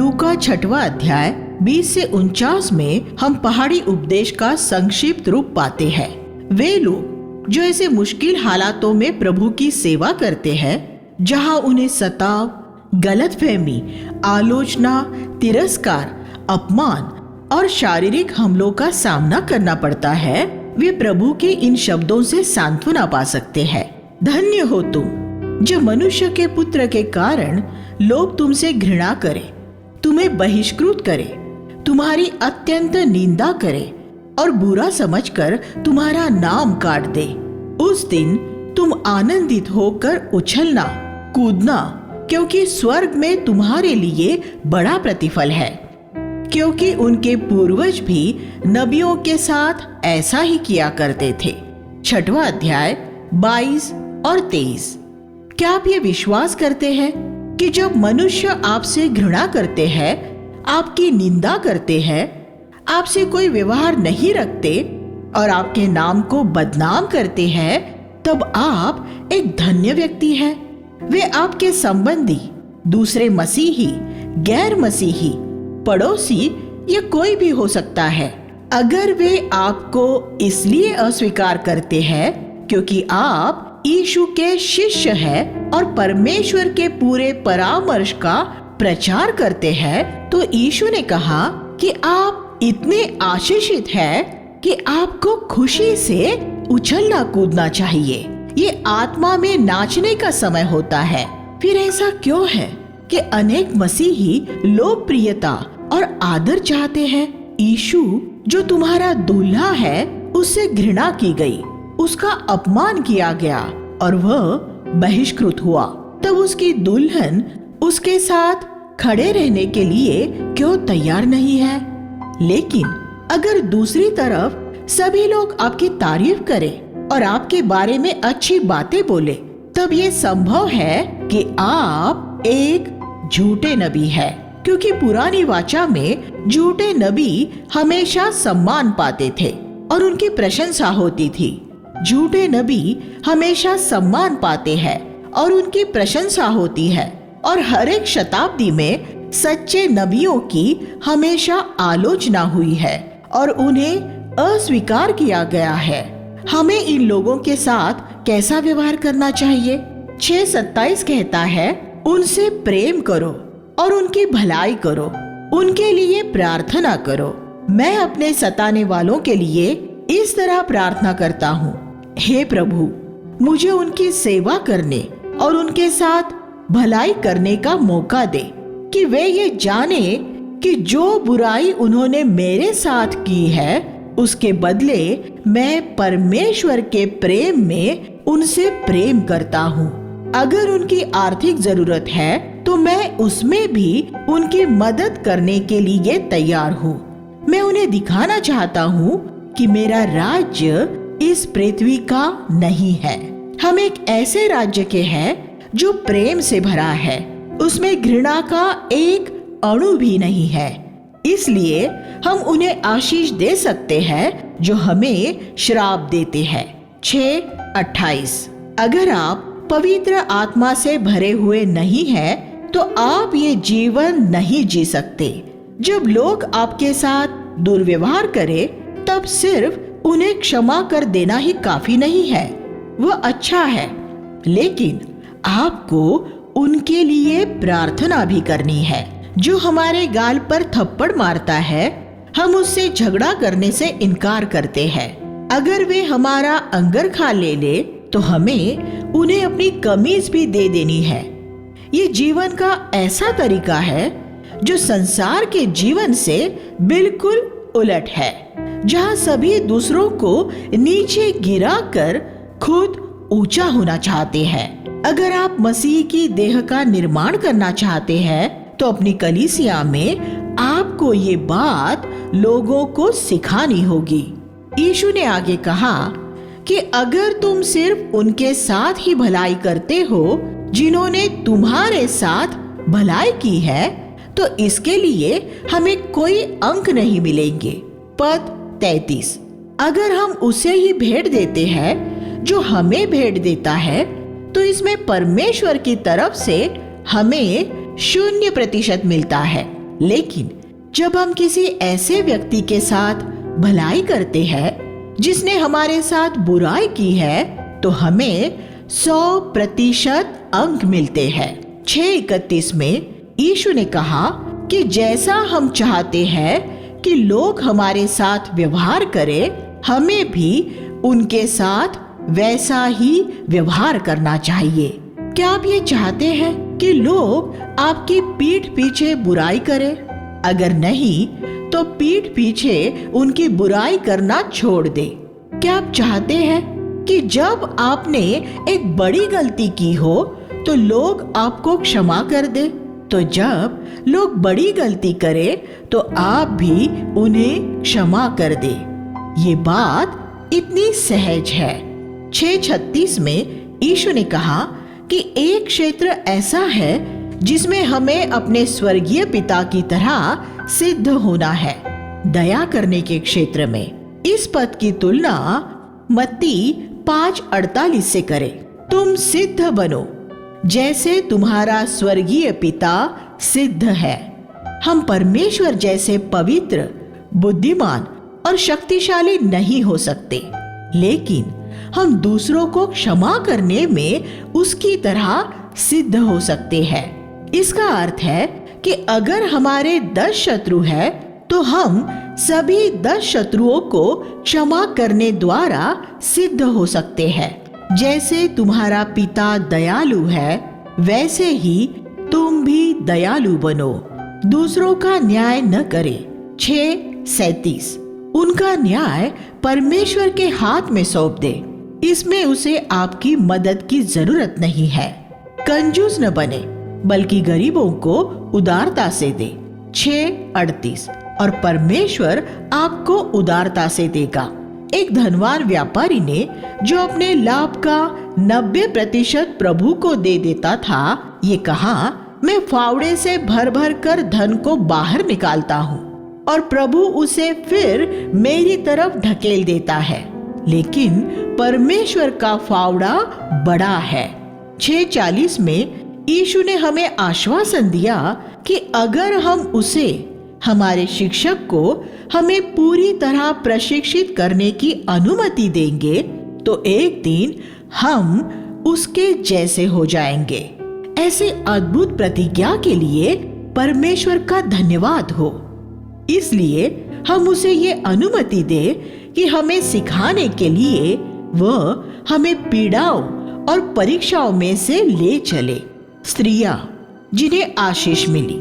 लूका 6वां अध्याय 20 से 49 में हम पहाड़ी उपदेश का संक्षिप्त रूप पाते हैं। वे लोग जो ऐसे मुश्किल हालातों में प्रभु की सेवा करते हैं, जहां उन्हें सताव, गलतफहमी, आलोचना, तिरस्कार, अपमान और शारीरिक हमलों का सामना करना पड़ता है, वे प्रभु के इन शब्दों से सांत्वना पा सकते हैं। धन्य हो तुम जो मनुष्य के पुत्र के कारण लोग तुमसे घृणा करें, तुम्हें बहिष्कृत करें, तुम्हारी अत्यंत निंदा करें और बुरा समझकर तुम्हारा नाम काट दे। उस दिन तुम आनंदित होकर उछलना, कूदना, क्योंकि स्वर्ग में तुम्हारे लिए बड़ा प्रतिफल है, क्योंकि उनके पूर्वज भी नबियों के साथ ऐसा ही किया करते थे। 6वां अध्याय 22 और 23। क्या आप ये विश्वास करते हैं कि जब मनुष्य आपसे घृणा करते हैं, आपकी निंदा करते हैं, आपसे कोई व्यवहार नहीं रखते और आपके नाम को बदनाम करते हैं, तब आप एक धन्य व्यक्ति हैं। वे आपके संबंधी, दूसरे मसीही, गैर मसीही, पड़ोसी या कोई भी हो सकता है। अगर वे आपको इसलिए अस्वीकार करते हैं क्योंकि आप यीशु के शिष्य हैं और परमेश्वर के पूरे परामर्श का प्रचार करते हैं, तो यीशु ने कहा कि आप इतने आशीषित हैं कि आपको खुशी से उछलना कूदना चाहिए। ये आत्मा में नाचने का समय होता है। फिर ऐसा क्यों है कि अनेक मसीही लोकप्रियता और आदर चाहते हैं? यीशु जो तुम्हारा दूल्हा है, उससे घृणा की गई, उसका अपमान किया गया और वह बहिष्कृत हुआ। तब उसकी दुल्हन उसके साथ खड़े रहने के लिए क्यों तैयार नहीं है? लेकिन अगर दूसरी तरफ सभी लोग आपकी तारीफ करें और आपके बारे में अच्छी बातें बोले, तब ये संभव है कि आप एक झूठे नबी हैं, क्योंकि पुरानी वाचा में झूठे नबी हमेशा सम्मान पाते थे और उनकी प्रशंसा होती थी। झूठे नबी हमेशा सम्मान पाते हैं और उनकी प्रशंसा होती है, और हर एक शताब्दी में सच्चे नबियों की हमेशा आलोचना हुई है और उन्हें अस्वीकार किया गया है। हमें इन लोगों के साथ कैसा व्यवहार करना चाहिए? 6:27 कहता है, उनसे प्रेम करो और उनकी भलाई करो, उनके लिए प्रार्थना करो। मैं अपने सताने वालों के लिए इस तरह प्रार्थना करता हूँ, हे प्रभु, मुझे उनकी सेवा करने और उनके साथ भलाई करने का मौका दे, कि वे ये जाने कि जो बुराई उन्होंने मेरे साथ की है, उसके बदले मैं परमेश्वर के प्रेम में उनसे प्रेम करता हूँ। अगर उनकी आर्थिक जरूरत है तो मैं उसमें भी उनकी मदद करने के लिए तैयार हूँ। मैं उन्हें दिखाना चाहता हूँ कि मेरा राज्य इस पृथ्वी का नहीं है। हम एक ऐसे राज्य के हैं जो प्रेम से भरा है, उसमें घृणा का एक अणु भी नहीं है। इसलिए हम उन्हें आशीष दे सकते हैं जो हमें श्राप देते हैं। 6:28। अगर आप पवित्र आत्मा से भरे हुए नहीं हैं, तो आप ये जीवन नहीं जी सकते। जब लोग आपके साथ दुर्व्यवहार करें, तब सिर्फ उन्हें क्षमा कर देना ही काफी नहीं है। वह अच्छा है, लेकिन आपको उनके लिए प्रार्थना भी करनी है। जो हमारे गाल पर थप्पड़ मारता है, हम उससे झगड़ा करने से इनकार करते हैं। अगर वे हमारा अंगरखा ले तो हमें उन्हें अपनी कमीज भी दे देनी है। ये जीवन का ऐसा तरीका है जो संसार के जीवन से बिल्कुल उलट है, जहाँ सभी दूसरों को नीचे गिराकर खुद ऊंचा होना चाहते हैं। अगर आप मसीह की देह का निर्माण करना चाहते हैं, तो अपनी कलीसिया में आपको ये बात लोगों को सिखानी होगी। यीशु ने आगे कहा कि अगर तुम सिर्फ उनके साथ ही भलाई करते हो जिन्होंने तुम्हारे साथ भलाई की है, तो इसके लिए हमें कोई अंक नहीं मिलेंगे। पद 33। अगर हम उसे ही भेंट देते हैं जो हमें भेंट देता है, तो इसमें परमेश्वर की तरफ से हमें 0% मिलता है। लेकिन जब हम किसी ऐसे व्यक्ति के साथ भलाई करते हैं जिसने हमारे साथ बुराई की है, तो हमें 100% अंक मिलते हैं। 6:31 में यीशु ने कहा कि जैसा हम चाहते हैं कि लोग हमारे साथ व्यवहार करें, हमें भी उनके साथ वैसा ही व्यवहार करना चाहिए। क्या आप ये चाहते हैं कि लोग आपकी पीठ पीछे बुराई करें? अगर नहीं, तो पीठ पीछे उनकी बुराई करना छोड़ दे। क्या आप चाहते हैं कि जब आपने एक बड़ी गलती की हो तो लोग आपको क्षमा कर दे? तो जब लोग बड़ी गलती करें तो आप भी उन्हें क्षमा कर दे। ये बात इतनी सहज है। 6:36 में यीशु ने कहा कि एक क्षेत्र ऐसा है जिसमें हमें अपने स्वर्गीय पिता की तरह सिद्ध होना है, दया करने के क्षेत्र में। इस पद की तुलना मत्ती 5:48 से करें। तुम सिद्ध बनो जैसे तुम्हारा स्वर्गीय पिता सिद्ध है। हम परमेश्वर जैसे पवित्र, बुद्धिमान और शक्तिशाली नहीं हो सकते, लेकिन हम दूसरों को क्षमा करने में उसकी तरह सिद्ध हो सकते हैं। इसका अर्थ है कि अगर हमारे 10 शत्रु हैं, तो हम सभी 10 शत्रुओं को क्षमा करने द्वारा सिद्ध हो सकते हैं। जैसे तुम्हारा पिता दयालु है, वैसे ही तुम भी दयालु बनो। दूसरों का न्याय न करे। 6:37 उनका न्याय परमेश्वर के हाथ में सौंप दे, इसमें उसे आपकी मदद की जरूरत नहीं है। कंजूस न बने, बल्कि गरीबों को उदारता से दे। 6:38 और परमेश्वर आपको उदारता से देगा। एक धनवान व्यापारी ने जो अपने लाभ का 90% प्रभु को दे देता था, ये कहा, मैं फावड़े से भर भर कर धन को बाहर निकालता हूँ और प्रभु उसे फिर मेरी तरफ ढकेल देता है, लेकिन परमेश्वर का फावड़ा बड़ा है। 6:40 में यीशु ने हमें आश्वासन दिया कि अगर हम उसे, हमारे शिक्षक को, हमें पूरी तरह प्रशिक्षित करने की अनुमति देंगे, तो एक दिन हम उसके जैसे हो जाएंगे। ऐसे अद्भुत प्रतिज्ञा के लिए परमेश्वर का धन्यवाद हो। इसलिए हम उसे ये अनुमति दे कि हमें सिखाने के लिए वह हमें पीड़ाओं और परीक्षाओं में से ले चले। स्त्रियां जिन्हें आशीष मिली।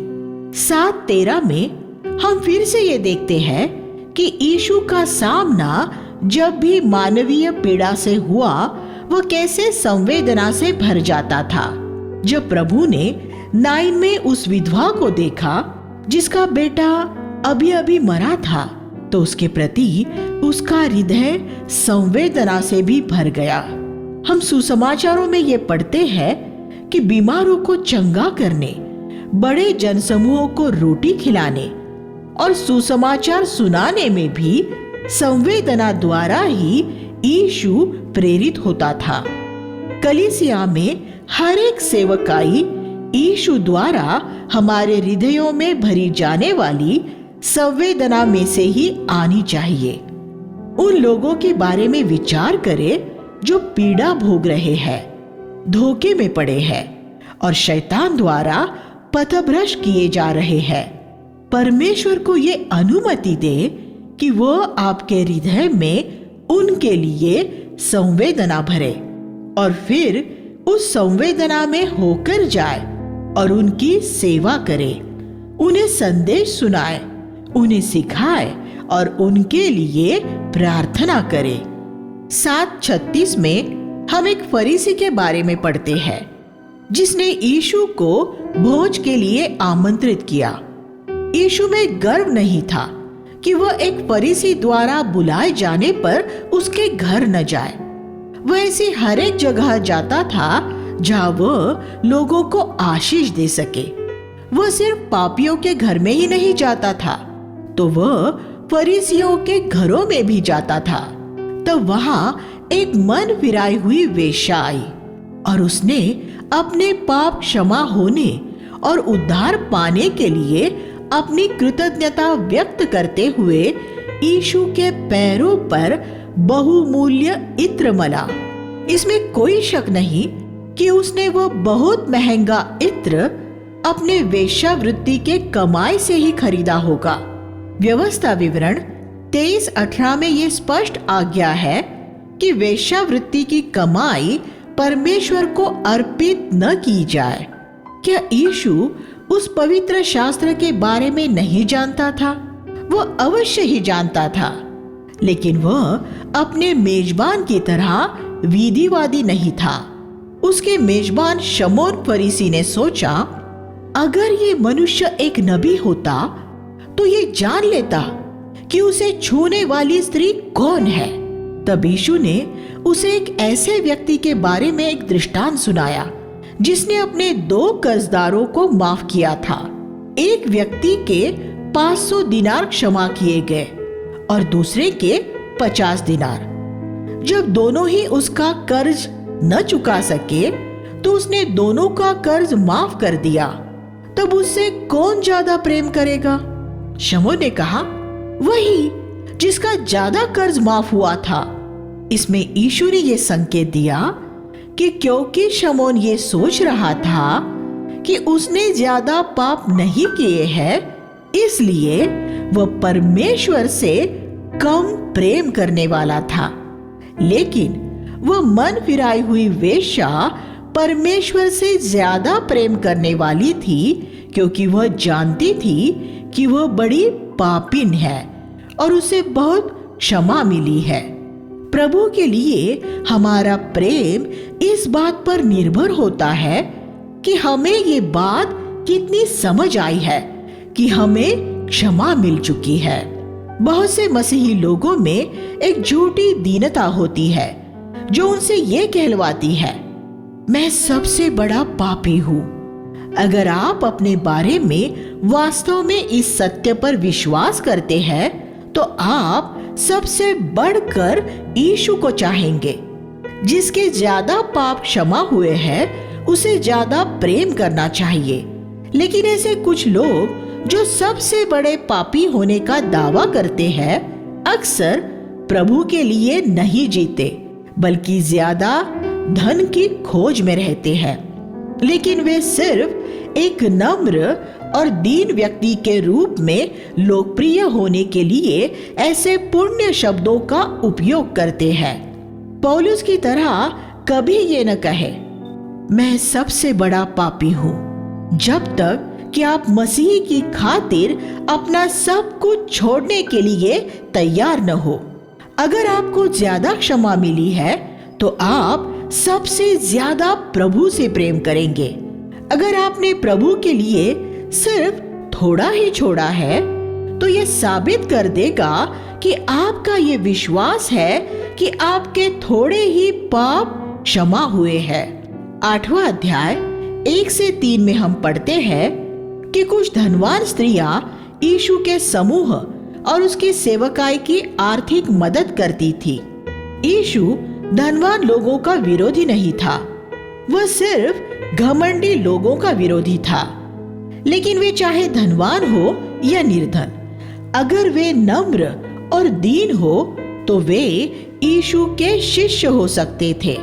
7:13 में हम फिर से ये देखते हैं कि यीशु का सामना जब भी मानवीय पीड़ा से हुआ, वह कैसे संवेदना से भर जाता था। जब प्रभु ने 9 में उस विधवा को देखा जिसका बेटा अभी अभी मरा था, तो उसके प्रति उसका हृदय संवेदना से भी भर गया। हम सुसमाचारों में ये पढ़ते हैं कि बीमारों को चंगा करने, बड़े जनसमूहों को रोटी खिलाने और सुसमाचार सुनाने में भी संवेदना द्वारा ही यीशु प्रेरित होता था। कलीसिया में हर एक सेवकाई यीशु द्वारा हमारे हृदयों में भरी जाने वाली संवेदना में से ही आनी चाहिए। उन लोगों के बारे में विचार करें जो पीड़ा भोग रहे हैं, धोखे में पड़े हैं और शैतान द्वारा पथभ्रष्ट किए जा रहे हैं। परमेश्वर को ये अनुमति दे कि वह आपके हृदय में उनके लिए संवेदना भरे और फिर उस संवेदना में होकर जाए और उनकी सेवा करे, उन्हें संदेश सुनाए, उन्हें सिखाए और उनके लिए प्रार्थना करे। 7:36 में हम एक फरीसी के बारे में पढ़ते हैं जिसने यीशु को भोज के लिए आमंत्रित किया। यीशु में गर्व नहीं था कि वह एक फरीसी द्वारा बुलाए जाने पर उसके घर न जाए। वह ऐसी हर एक जगह जाता था जहां वह लोगों को आशीष दे सके। वह सिर्फ पापियों के घर में ही नहीं जाता था, तो वह फरीसियों के घरों में भी जाता था। तब वहां एक मन फिराई हुई वेश्या आई और उसने अपने पाप क्षमा होने और उद्धार पाने के लिए अपनी कृतज्ञता व्यक्त करते हुए यीशु के पैरों पर बहुमूल्य इत्र मला। इसमें कोई शक नहीं कि उसने वो बहुत महंगा इत्र अपने वेश्यावृत्ति के कमाई से ही खरीदा होगा। व्यवस्था विवरण 23:18 में ये स्पष्ट आज्ञा है कि वेश्यावृत्ति की कमाई परमेश्वर को अर्पित न की जाए। क्या यीशु उस पवित्र शास्त्र के बारे में नहीं जानता था? वो अवश्य ही जानता था, लेकिन वह अपने मेजबान की तरह विधिवादी नहीं था। उसके मेजबान शमौन फरीसी ने सोचा, अगर ये मनुष्य एक नबी होता तो ये जान लेता कि उसे छूने वाली स्त्री कौन है। तब यीशु ने उसे एक ऐसे व्यक्ति के बारे में एक दृष्टांत सुनाया जिसने अपने 2 कर्जदारों को माफ किया था। एक व्यक्ति के 500 दिनार क्षमा किए गए और दूसरे के 50 दिनार। जब दोनों ही उसका कर्ज न चुका सके तो उसने दोनों का कर्ज माफ कर दिया। तब उससे कौन ज्यादा प्रेम करेगा? शमौन ने कहा, वही जिसका ज्यादा कर्ज माफ हुआ था। इसमें यीशु ने यह संकेत दिया कि क्योंकि शमौन ये सोच रहा था कि उसने ज्यादा पाप नहीं किए हैं, इसलिए वह परमेश्वर से कम प्रेम करने वाला था। लेकिन वह मन फिराई हुई वेश्या परमेश्वर से ज्यादा प्रेम करने वाली थी, क्योंकि वह जानती थी कि वह बड़ी पापिन है और उसे बहुत क्षमा मिली है। प्रभु के लिए हमारा प्रेम इस बात पर निर्भर होता है कि हमें ये बात कितनी समझ आई है कि हमें क्षमा मिल चुकी है। बहुत से मसीही लोगों में एक झूठी दीनता होती है जो उनसे ये कहलवाती है, मैं सबसे बड़ा पापी हूँ। अगर आप अपने बारे में वास्तव में इस सत्य पर विश्वास करते हैं तो आप सबसे बढ़कर यीशु को चाहेंगे। जिसके ज्यादा पाप क्षमा हुए हैं उसे ज्यादा प्रेम करना चाहिए। लेकिन ऐसे कुछ लोग जो सबसे बड़े पापी होने का दावा करते हैं अक्सर प्रभु के लिए नहीं जीते, बल्कि ज्यादा धन की खोज में रहते हैं। लेकिन वे सिर्फ एक नम्र और दीन व्यक्ति के रूप में लोकप्रिय होने के लिए ऐसे पुण्य शब्दों का उपयोग करते हैं। पौलुस की तरह कभी ये न कहे, मैं सबसे बड़ा पापी हूँ, जब तक कि आप मसीह की खातिर अपना सब कुछ छोड़ने के लिए तैयार न हो। अगर आपको ज्यादा क्षमा मिली है तो आप सबसे ज्यादा प्रभु से प्रेम करेंगे। अगर आपने प्रभु के लिए सिर्फ थोड़ा ही छोड़ा है तो यह साबित कर देगा कि आपका ये विश्वास है कि आपके थोड़े ही पाप क्षमा हुए हैं। 8वां अध्याय 1 से 3 में हम पढ़ते हैं कि कुछ धनवान स्त्रियां यीशु के समूह और उसकी सेवकाई की आर्थिक मदद करती थी। यीशु धनवान लोगों का विरोधी नहीं था, वह सिर्फ घमंडी लोगों का विरोधी था। लेकिन वे चाहे धनवान हो या निर्धन, अगर वे नम्र और दीन हो तो वे यीशु के शिष्य हो सकते थे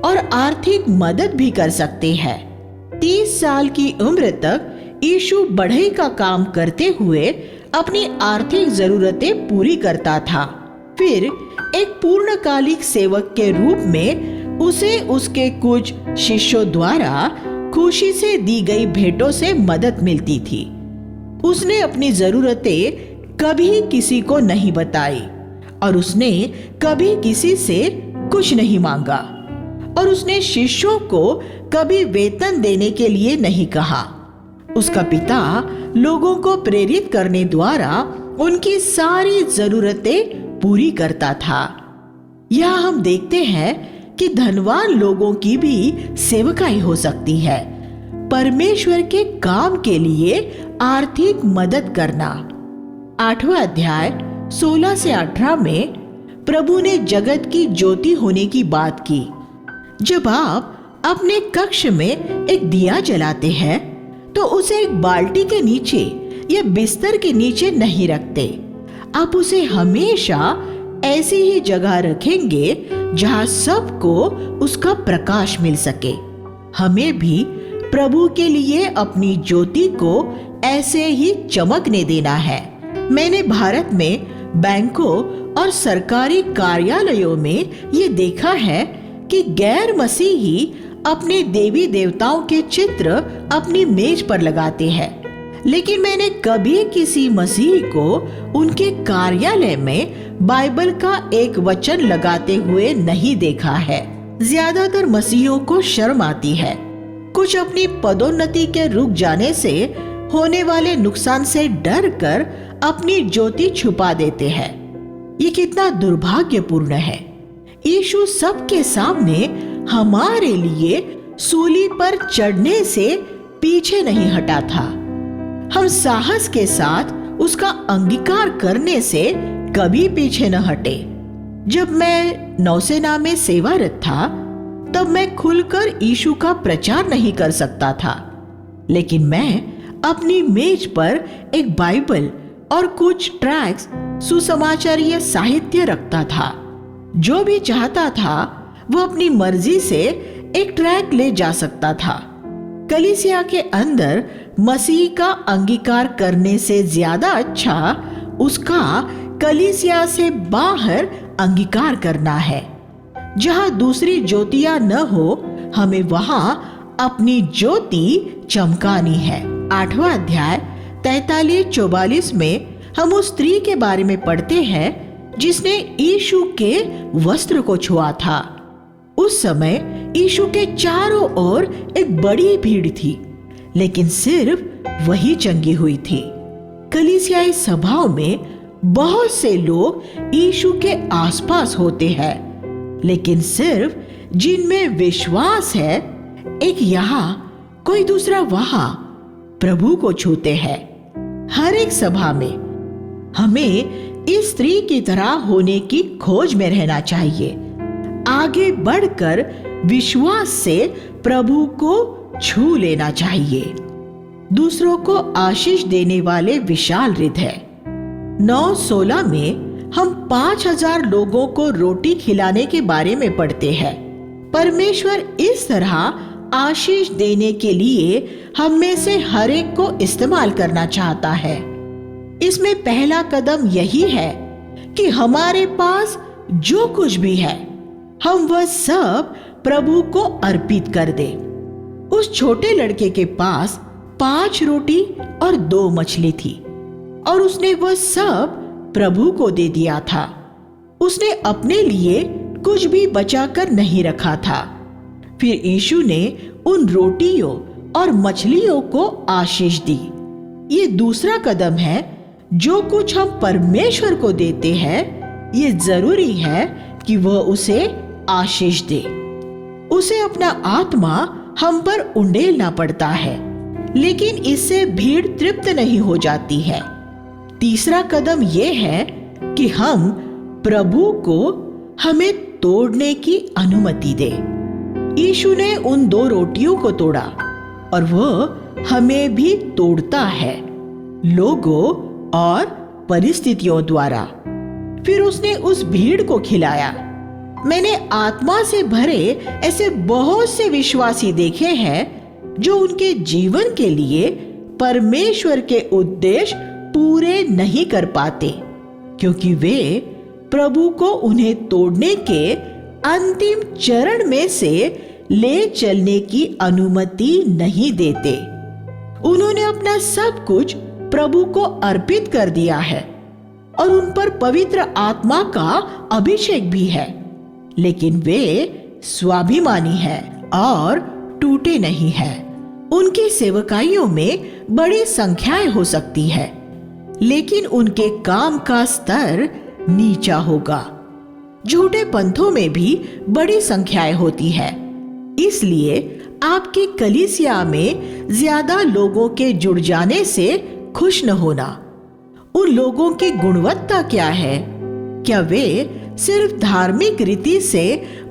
और आर्थिक मदद भी कर सकते हैं। 30 साल की उम्र तक यीशु बढ़ई का काम करते हुए अपनी आर्थिक जरूरतें पूरी करता था। फिर एक पूर्णकालिक सेवक के रूप में उसे उसके कुछ शिष्यों द्वारा खुशी से दी गई भेंटों से मदद मिलती थी। उसने अपनी जरूरतें कभी किसी को नहीं बताई और उसने कभी किसी से कुछ नहीं मांगा और उसने शिष्यों को कभी वेतन देने के लिए नहीं कहा। उसका पिता लोगों को प्रेरित करने द्वारा उनकी सारी जरूरतें पूरी करता था। यहाँ हम देखते हैं कि धनवान लोगों की भी सेवकाई हो सकती है। परमेश्वर के काम के लिए आर्थिक मदद करना। 8वां अध्याय 16 से 18 में प्रभु ने जगत की ज्योति होने की बात की। जब आप अपने कक्ष में एक दिया जलाते हैं तो उसे एक बाल्टी के नीचे या बिस्तर के नीचे नहीं रखते। आप उसे हमेशा ऐसी ही जगह रखेंगे जहां सबको उसका प्रकाश मिल सके। हमें भी प्रभु के लिए अपनी ज्योति को ऐसे ही चमकने देना है। मैंने भारत में बैंकों और सरकारी कार्यालयों में ये देखा है कि गैर मसीही अपने देवी देवताओं के चित्र अपनी मेज पर लगाते हैं, लेकिन मैंने कभी किसी मसीही को उनके कार्यालय में बाइबल का एक वचन लगाते हुए नहीं देखा है। ज्यादातर मसीहियों को शर्म आती है। कुछ अपनी पदोन्नति के रुक जाने से होने वाले नुकसान से डर कर अपनी ज्योति छुपा देते हैं। ये कितना दुर्भाग्यपूर्ण है। यीशु सबके सामने हमारे लिए सूली पर चढ़ने से पीछे नहीं हटा था। हम साहस के साथ उसका अंगीकार करने से कभी पीछे न हटे। जब मैं नौसेना में सेवारत था तब मैं खुलकर यीशु का प्रचार नहीं कर सकता था, लेकिन मैं अपनी मेज पर एक बाइबल और कुछ ट्रैक्ट्स सुसमाचारीय साहित्य रखता था। जो भी चाहता था वो अपनी मर्जी से एक ट्रैक ले जा सकता था। कलीसिया के अंदर मसीह का अंगीकार करने से ज्यादा अच्छा उसका कलीसिया से बाहर अंगीकार करना है। जहां दूसरी ज्योतियां न हो, हमें वहां अपनी ज्योति चमकानी है। 8वां अध्याय 43-44 में हम उस स्त्री के बारे में पढ़ते हैं जिसने यीशु के वस्त्र को छुआ था। उस समय यीशु के चारों ओर एक बड़ी भीड़ थी, लेकिन सिर्फ वही चंगी हुई थी। कलीसियाई सभाओं में बहुत से लोग यीशु के आसपास होते हैं, लेकिन सिर्फ जिनमें विश्वास है, एक यहाँ कोई दूसरा वहां प्रभु को छूते हैं। हर एक सभा में हमें इस स्त्री की तरह होने की खोज में रहना चाहिए। आगे बढ़कर विश्वास से प्रभु को छू लेना चाहिए। दूसरों को आशीष देने वाले विशाल हृदय। 9:16 में हम 5000 लोगों को रोटी खिलाने के बारे में पढ़ते हैं। परमेश्वर इस तरह आशीष देने के लिए हम में से हर एक को इस्तेमाल करना चाहता है। इसमें पहला कदम यही है कि हमारे पास जो कुछ भी है हम वह सब प्रभु को अर्पित कर दें। उस छोटे लड़के के पास 5 रोटी और 2 मछली थी और उसने वह सब प्रभु को दे दिया था। उसने अपने लिए कुछ भी बचाकर नहीं रखा था। फिर यीशु ने उन रोटियों और मछलियों को आशीष दी। ये दूसरा कदम है। जो कुछ हम परमेश्वर को देते हैं, ये जरूरी है कि वह उसे आशीष दे। उसे अपना आत्मा हम पर उंडेलना पड़ता है, लेकिन इससे भीड़ तृप्त नहीं हो जाती है। तीसरा कदम यह है कि हम प्रभु को हमें तोड़ने की अनुमति दे। यीशु ने उन 2 रोटियों को तोड़ा और वह हमें भी तोड़ता है, लोगों और परिस्थितियों द्वारा। फिर उसने उस भीड़ को खिलाया। मैंने आत्मा से भरे ऐसे बहुत से विश्वासी देखे हैं जो उनके जीवन के लिए परमेश्वर के उद्देश्य पूरे नहीं कर पाते, क्योंकि वे प्रभु को उन्हें तोड़ने के अंतिम चरण में से ले चलने की अनुमति नहीं देते। उन्होंने अपना सब कुछ प्रभु को अर्पित कर दिया है और उन पर पवित्र आत्मा का अभिषेक भी है, लेकिन वे स्वाभिमानी हैं और टूटे नहीं हैं। उनकी सेवकाइयों में बड़ी संख्याएं हो सकती है, लेकिन उनके काम का स्तर नीचा होगा। झूठे पंथों में भी बड़ी संख्याएं होती है। इसलिए आपकी कलीसिया में ज्यादा लोगों के जुड़ जाने से खुश न होना। उन लोगों की गुणवत्ता क्या है? क्या वे सिर्फ धार्मिक रीति से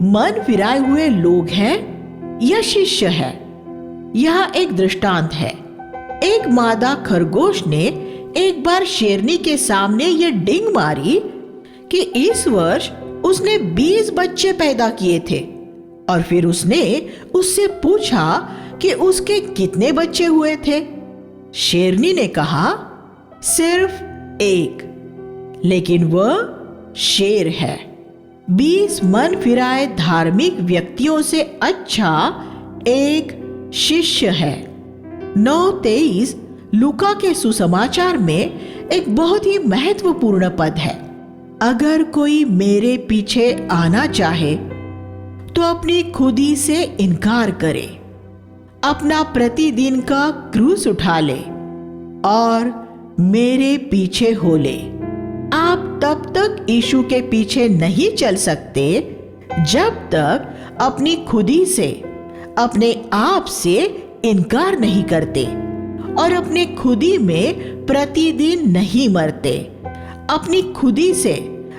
मन फिराए हुए लोग हैं या शिष्य है? यह एक दृष्टांत है। एक मादा खरगोश ने एक बार शेरनी के सामने ये डिंग मारी कि इस वर्ष उसने 20 बच्चे पैदा किए थे, और फिर उसने उससे पूछा कि उसके कितने बच्चे हुए थे। शेरनी ने कहा, सिर्फ 1, लेकिन वह शेर है। 20 मन फिराए धार्मिक व्यक्तियों से अच्छा एक शिष्य है। 9:23 लूका के सुसमाचार में एक बहुत ही महत्वपूर्ण पद है। अगर कोई मेरे पीछे आना चाहे तो अपनी खुदी से इनकार करे, अपना प्रतिदिन का क्रूस उठा ले और मेरे पीछे हो ले। आप तब तक यीशु के पीछे नहीं चल सकते जब तक अपनी खुदी से, अपने आप से इनकार नहीं करते और अपने खुदी में प्रतिदिन नहीं मरते। अपनी खुदी से,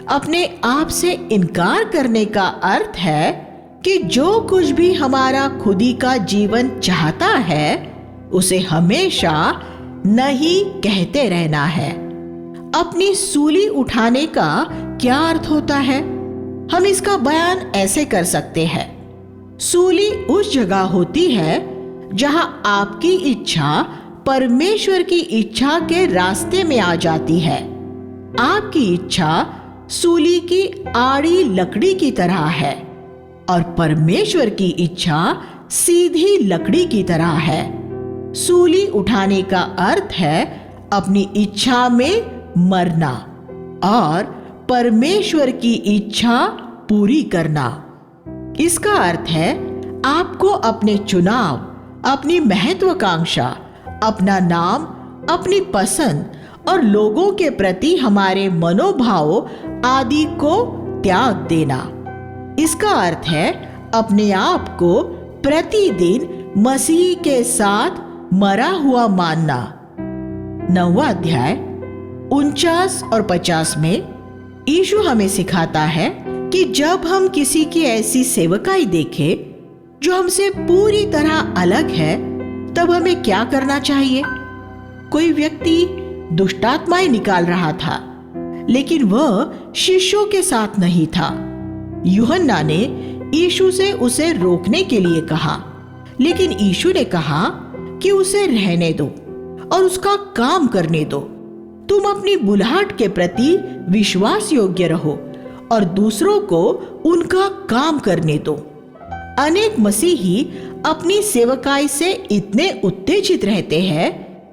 अपने आप से इनकार करने का अर्थ है कि जो कुछ भी हमारा खुदी का जीवन चाहता है उसे हमेशा नहीं कहते रहना है। अपनी सूली उठाने का क्या अर्थ होता है? हम इसका बयान ऐसे कर सकते हैं। सूली उस जगह होती है जहां आपकी इच्छा परमेश्वर की इच्छा के रास्ते में आ जाती है। आपकी इच्छा सूली की आड़ी लकड़ी की तरह है और परमेश्वर की इच्छा सीधी लकड़ी की तरह है। सूली उठाने का अर्थ है अपनी इच्छा में मरना और परमेश्वर की इच्छा पूरी करना। इसका अर्थ है आपको अपने चुनाव, अपनी महत्वाकांक्षा, अपना नाम, अपनी पसंद और लोगों के प्रति हमारे मनोभाव आदि को त्याग देना। इसका अर्थ है अपने आप को प्रतिदिन मसीह के साथ मरा हुआ मानना। 9वां अध्याय 49 और 50 में यीशु हमें सिखाता है कि जब हम किसी की ऐसी सेवकाई देखें जो हमसे पूरी तरह अलग है, तब हमें क्या करना चाहिए? कोई व्यक्ति दुष्टात्माएं निकाल रहा था, लेकिन वह शिष्यों के साथ नहीं था। यूहन्ना ने यीशु से उसे रोकने के लिए कहा, लेकिन यीशु ने कहा कि उसे रहने दो और उसका काम करने दो। तुम अपनी बुलाहट के प्रति विश्वास योग्य रहो और दूसरों को उनका काम करने दो। अनेक मसीही अपनी सेवकाई से इतने उत्तेजित रहते हैं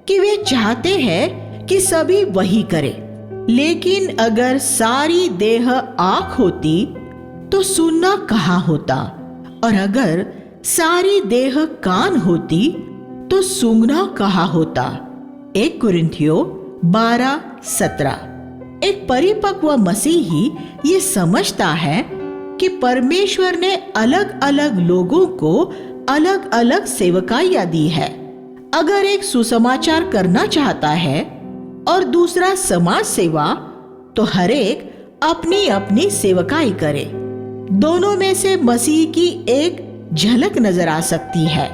कि वे चाहते हैं कि सभी वही करें। लेकिन अगर सारी देह आंख होती तो सुनना कहाँ होता, और अगर सारी देह कान होती तो सूंघना कहाँ होता। 1 कुरिन्थियों 12:17। एक परिपक्व मसीही ये समझता है कि परमेश्वर ने अलग अलग लोगों को अलग अलग सेवकाइयां दी है। अगर एक सुसमाचार करना चाहता है और दूसरा समाज सेवा, तो हर एक अपनी अपनी सेवकाई करे। दोनों में से मसीह की एक झलक नजर आ सकती है,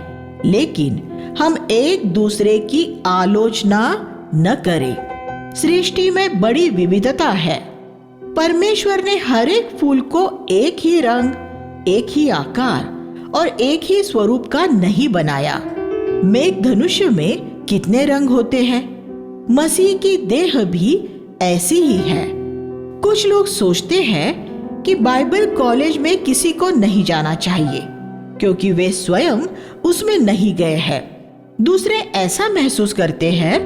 लेकिन हम एक दूसरे की आलोचना न करें। सृष्टि में बड़ी विविधता है। परमेश्वर ने हर एक फूल को एक ही रंग, एक ही आकार और एक ही स्वरूप का नहीं बनाया। मेघधनुष्य में कितने रंग होते हैं? मसीह की देह भी ऐसी ही है। कुछ लोग सोचते हैं कि बाइबल कॉलेज में किसी को नहीं जाना चाहिए क्योंकि वे स्वयं उसमें नहीं गए हैं। दूसरे ऐसा महसूस करते हैं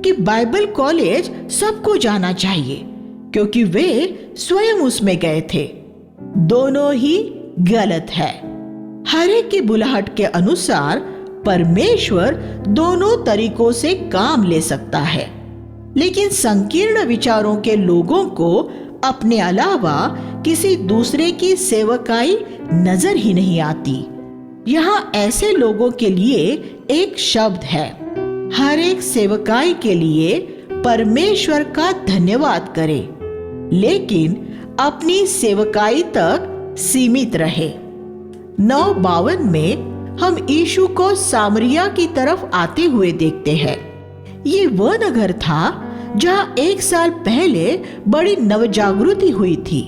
कि बाइबल कॉलेज सबको जाना चाहिए क्योंकि वे स्वयं उसमें गए थे। दोनों ही गलत है। हर एक की बुलाहट के अनुसार परमेश्वर दोनों तरीकों से काम ले सकता है, लेकिन संकीर्ण विचारों के लोगों को अपने अलावा किसी दूसरे की सेवकाई नजर ही नहीं आती। यहाँ ऐसे लोगों के लिए एक शब्द है। हर एक सेवकाई के लिए परमेश्वर का धन्यवाद करे, लेकिन अपनी सेवकाई तक सीमित रहे। 9:52 में हम यीशु को सामरिया की तरफ आते हुए देखते हैं। ये वह नगर था जहां 1 साल पहले बड़ी नवजागृति हुई थी।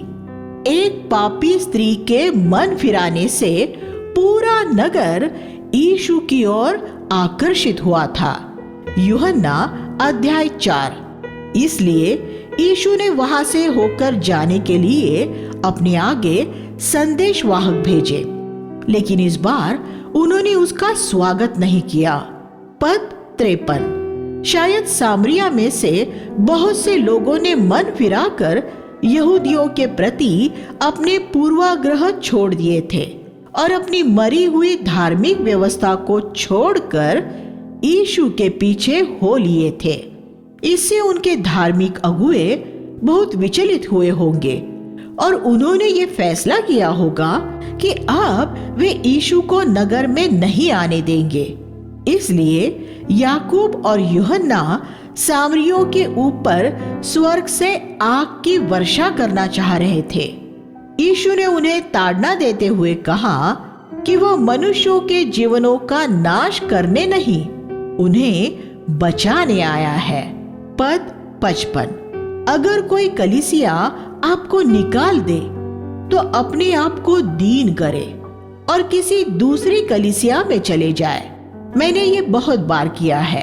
एक पापी स्त्री के मन फिराने से पूरा नगर यीशु की ओर आकर्षित हुआ था। यूहन्ना अध्याय 4। इसलिए यीशु ने वहां से होकर जाने के लिए अपने आगे संदेशवाहक भेजे, लेकिन इस बार उन्होंने उसका स्वागत नहीं किया। पद 53। शायद सामरिया में से बहुत से लोगों ने मन फिराकर यहूदियों के प्रति अपने पूर्वाग्रह छोड़ दिए थे और अपनी मरी हुई धार्मिक व्यवस्था को छोड़कर यीशु के पीछे हो लिए थे। इससे उनके धार्मिक अगुए बहुत विचलित हुए होंगे और उन्होंने ये फैसला किया होगा कि अब वे यीशु को नगर में नहीं आने देंगे। इसलिए याकूब और यूहन्ना सामरियों के ऊपर स्वर्ग से आग की वर्षा करना चाह रहे थे। यीशु ने उन्हें ताड़ना देते हुए कहा कि वह मनुष्यों के जीवनों का नाश करने नहीं, उन्हें बचाने आया है। पद 55। अगर कोई कलीसिया आपको निकाल दे तो अपने आप को दीन करे और किसी दूसरी कलीसिया में चले जाए। मैंने ये बहुत बार किया है।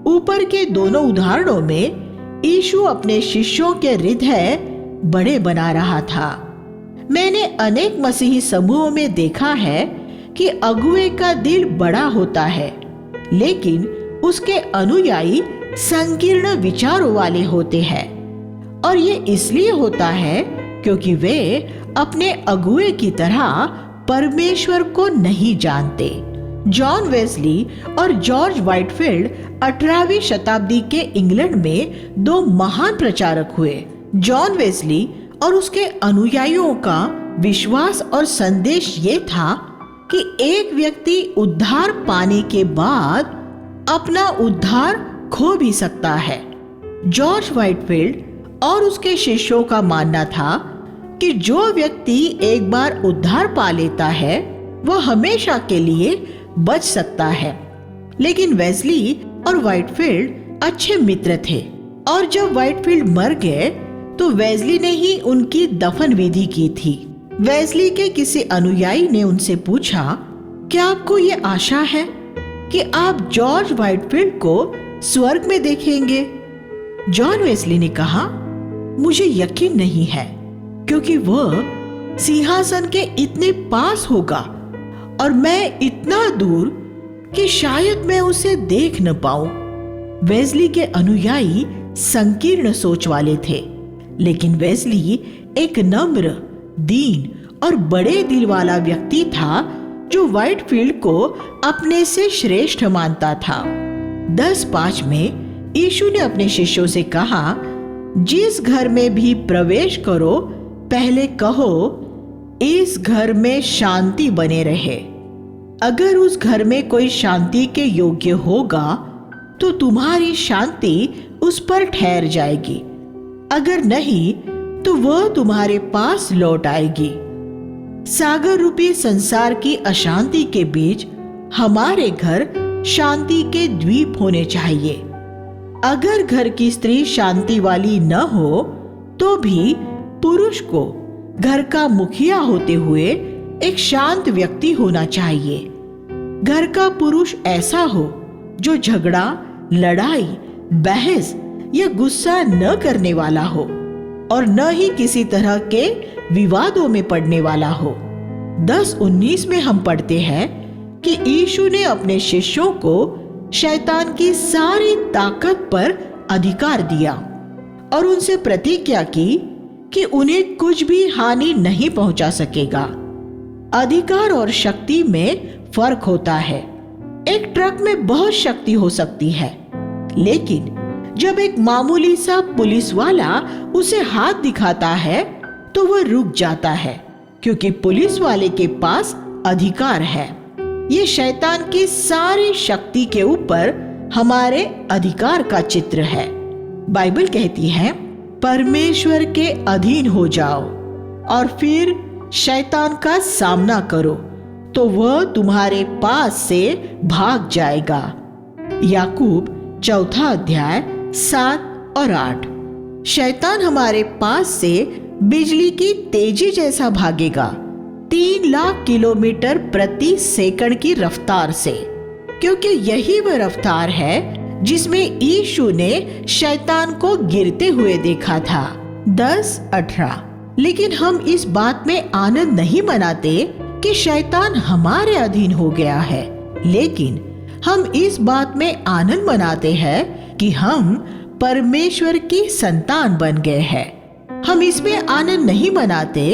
ऊपर के दोनों उदाहरणों में यीशु अपने शिष्यों के हृदय बड़े बना रहा था। मैंने अनेक मसीही समूहों में देखा है कि अगुए का दिल बड़ा होता है, लेकिन उसके अनुयायी संकीर्ण विचारों वाले होते हैं, और ये इसलिए होता है क्योंकि वे अपने अगुए की तरह परमेश्वर को नहीं जानते। जॉन वेस्ली और जॉर्ज व्हाइटफील्ड 18वीं शताब्दी के इंग्लैंड में 2 महान प्रचारक हुए। जॉन वेस्ली और उसके अनुयायियों का विश्वास और संदेश ये था कि एक व्यक्ति उद्धार पाने के बाद अपना उद्धार खो भी सकता है। जॉर्ज व्हाइटफील्ड और उसके शिष्यों का मानना था कि जो व्यक्ति एक बार उद्धार पा लेता है वह हमेशा के लिए बच सकता है। लेकिन वेस्ली और व्हाइटफील्ड अच्छे मित्र थे, और जब व्हाइटफील्ड मर गए तो वेस्ली ने ही उनकी दफन विधि की थी। वेस्ली के किसी अनुयायी ने उनसे पूछा, क्या आपको ये आशा है कि आप जॉर्ज व्हाइटफील्ड को स्वर्ग में देखेंगे? जॉन वेस्ली ने कहा, मुझे यकीन नहीं है, क्योंकि वह सिंहासन के इतने पास होगा और मैं इतना दूर कि शायद मैं उसे देख न पाऊं। वेस्ली के अनुयायी संकीर्ण सोच वाले थे, लेकिन वेस्ली एक नम्र, दीन और बड़े दिल वाला व्यक्ति था जो व्हाइटफील्ड को अपने से श्रेष्ठ मानता था। 10:5 में यीशु ने अपने शिष्यों से कहा, जिस घर में भी प्रवेश करो पहले कहो, इस घर में शांति बने रहे। अगर उस घर में कोई शांति के योग्य होगा तो तुम्हारी शांति उस पर ठहर जाएगी, अगर नहीं तो वह तुम्हारे पास लौट आएगी। सागर रूपी संसार की अशांति के बीच हमारे घर शांति के द्वीप होने चाहिए। अगर घर की स्त्री शांति वाली न हो तो भी पुरुष को घर का मुखिया होते हुए एक शांत व्यक्ति होना चाहिए। घर का पुरुष ऐसा हो जो झगड़ा, लड़ाई, बहस या गुस्सा न करने वाला हो और न ही किसी तरह के विवादों में पड़ने वाला हो। 10:19 में हम पढ़ते हैं कि यीशु ने अपने शिष्यों को शैतान की सारी ताकत पर अधिकार दिया और उनसे प्रतिज्ञा की कि उन्हें कुछ भी हानि नहीं पहुंचा सकेगा। अधिकार और शक्ति में फर्क होता है। एक ट्रक में बहुत शक्ति हो सकती है, लेकिन जब एक मामूली सा पुलिस वाला उसे हाथ दिखाता है तो वह रुक जाता है, क्योंकि पुलिस वाले के पास अधिकार है। ये शैतान की सारी शक्ति के ऊपर हमारे अधिकार का चित्र है। बाइबल कहती है, परमेश्वर के अधीन हो जाओ और फिर शैतान का सामना करो तो वह तुम्हारे पास से भाग जाएगा। याकूब चौथा अध्याय 7 और 8। शैतान हमारे पास से बिजली की तेजी जैसा भागेगा, 3 लाख किलोमीटर प्रति सेकंड की रफ्तार से, क्योंकि यही वह रफ्तार है जिसमें यीशु ने शैतान को गिरते हुए देखा था। 10:18। लेकिन हम इस बात में आनंद नहीं मनाते कि शैतान हमारे अधीन हो गया है, लेकिन हम इस बात में आनंद मनाते हैं कि हम परमेश्वर की संतान बन गए हैं। हम इसमें आनंद नहीं मनाते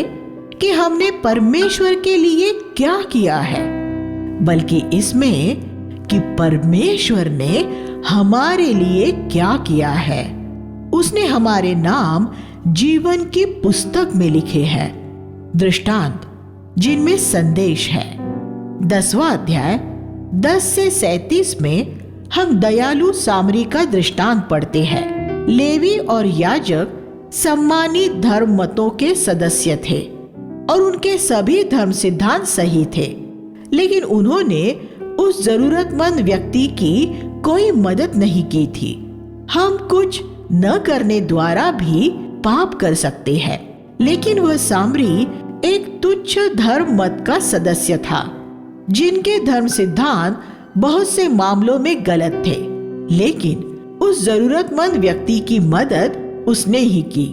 कि हमने परमेश्वर के लिए क्या किया है, बल्कि इसमें कि परमेश्वर ने हमारे लिए क्या किया है। उसने हमारे नाम जीवन की पुस्तक में लिखे हैं, दृष्टांत जिनमें संदेश है। 10वां अध्याय 10 से 37 में हम दयालु सामरी का दृष्टांत पढ़ते हैं। लेवी और याजक सम्मानित धर्म मतों के सदस्य थे और उनके सभी धर्म सिद्धांत सही थे, लेकिन उन्होंने उस जरूरतमंद व्यक्ति की कोई मदद नहीं की थी। हम कुछ न करने द्वारा भी पाप कर सकते हैं, लेकिन वह सामरी एक तुच्छ धर्म मत का सदस्य था, जिनके धर्म सिद्धांत बहुत से मामलों में गलत थे, लेकिन उस जरूरतमंद व्यक्ति की मदद उसने ही की।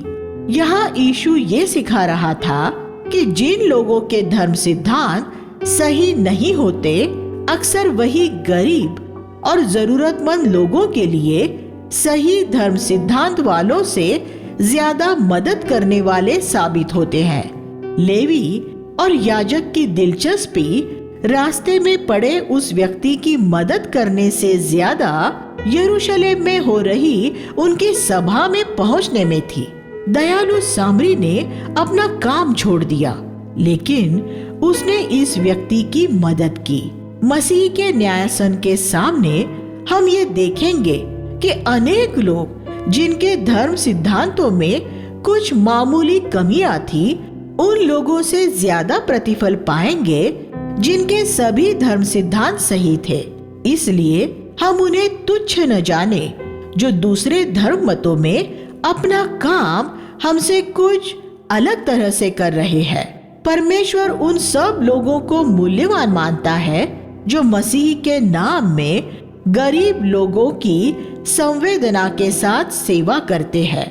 यहाँ यीशु ये सिखा रहा था कि जिन लोगों के धर्म सिद्धांत सही नहीं होते, अक्सर वही गरीब और जरूरतमंद लोगों के लिए सही धर्म सिद्धांत वालों से ज्यादा मदद करने वाले साबित होते हैं। लेवी और याजक की दिलचस्पी रास्ते में पड़े उस व्यक्ति की मदद करने से ज्यादा यरूशलेम में हो रही उनकी सभा में पहुंचने में थी। दयालु सामरी ने अपना काम छोड़ दिया, लेकिन उसने इस व्यक्ति की मदद की। मसीह के न्यायासन के सामने हम ये देखेंगे कि अनेक लोग जिनके धर्म सिद्धांतों में कुछ मामूली कमियां थी, उन लोगों से ज्यादा प्रतिफल पाएंगे जिनके सभी धर्म सिद्धांत सही थे। इसलिए हम उन्हें तुच्छ न जाने जो दूसरे धर्म मतों में अपना काम हमसे कुछ अलग तरह से कर रहे हैं। परमेश्वर उन सब लोगों को मूल्यवान मानता है जो मसीह के नाम में गरीब लोगों की संवेदना के साथ सेवा करते हैं।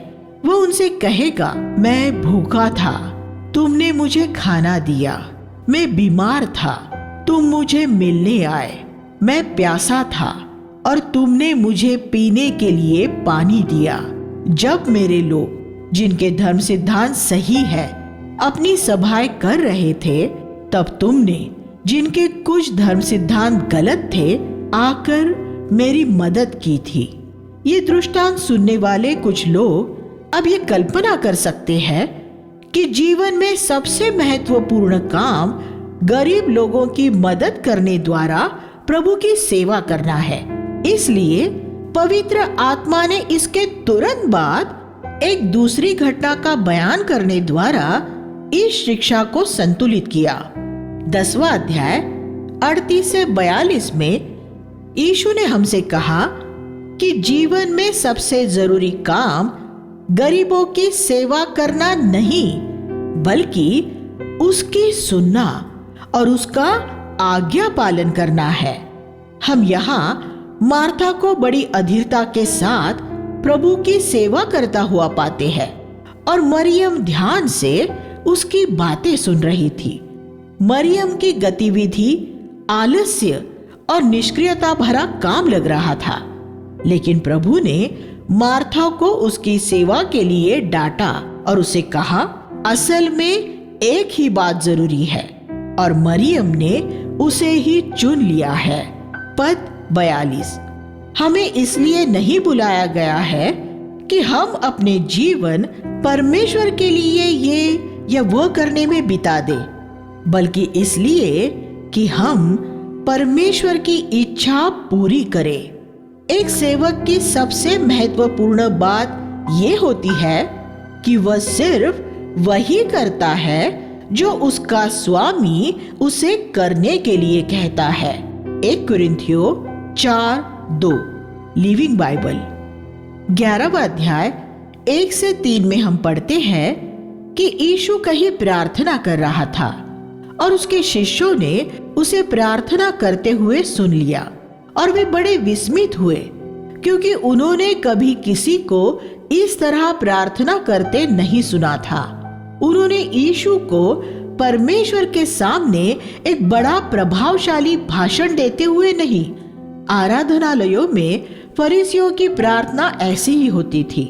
वो उनसे कहेगा, मैं भूखा था, तुमने मुझे खाना दिया, मैं बीमार था, तुम मुझे मिलने आए, मैं प्यासा था और तुमने मुझे पीने के लिए पानी दिया। जब मेरे लोग जिनके धर्म सिद्धांत सही है अपनी सभाएं कर रहे थे, तब तुमने जिनके कुछ धर्म सिद्धांत गलत थे आकर मेरी मदद की थी। ये दृष्टांत सुनने वाले कुछ लोग अब ये कल्पना कर सकते हैं कि जीवन में सबसे महत्वपूर्ण काम गरीब लोगों की मदद करने द्वारा प्रभु की सेवा करना है। इसलिए पवित्र आत्मा ने इसके तुरंत बाद एक दूसरी घटना का बयान करने द्वारा इस शिक्षा को संतुलित किया। 10वां अध्याय 38 से 42 में यीशु ने हमसे कहा कि जीवन में सबसे जरूरी काम गरीबों की सेवा करना नहीं, बल्कि उसकी सुनना और उसका आज्ञा पालन करना है। हम यहाँ मार्था को बड़ी अधीरता के साथ प्रभु की सेवा करता हुआ पाते हैं और मरियम ध्यान से उसकी बातें सुन रही थी। मरियम की गतिविधि आलस्य और निष्क्रियता भरा काम लग रहा था, लेकिन प्रभु ने मार्था को उसकी सेवा के लिए डांटा और उसे कहा, असल में एक ही बात जरूरी है और मरियम ने उसे ही चुन लिया है। पद 42। हमें इसलिए नहीं बुलाया गया है कि हम अपने जीवन परमेश्वर के लिए ये या वो करने में बिता दें, बल्कि इसलिए कि हम परमेश्वर की इच्छा पूरी करें। एक सेवक की सबसे महत्वपूर्ण बात ये होती है कि वह सिर्फ वही करता है जो उसका स्वामी उसे करने के लिए कहता है। 1 कुरिन्थियों 4:2। Living Bible. 11वां अध्याय 1 से 3 में हम पढ़ते हैं कि यीशु कहीं प्रार्थना कर रहा था और उसके शिष्यों ने उसे प्रार्थना करते हुए सुन लिया और वे बड़े विस्मित हुए, क्योंकि उन्होंने कभी किसी को इस तरह प्रार्थना करते नहीं सुना था। उन्होंने यीशु को परमेश्वर के सामने एक बड़ा प्रभावशाली भाषण देते हुए नहीं, आराधनालयों में फरीसियों की प्रार्थना ऐसी ही होती थी,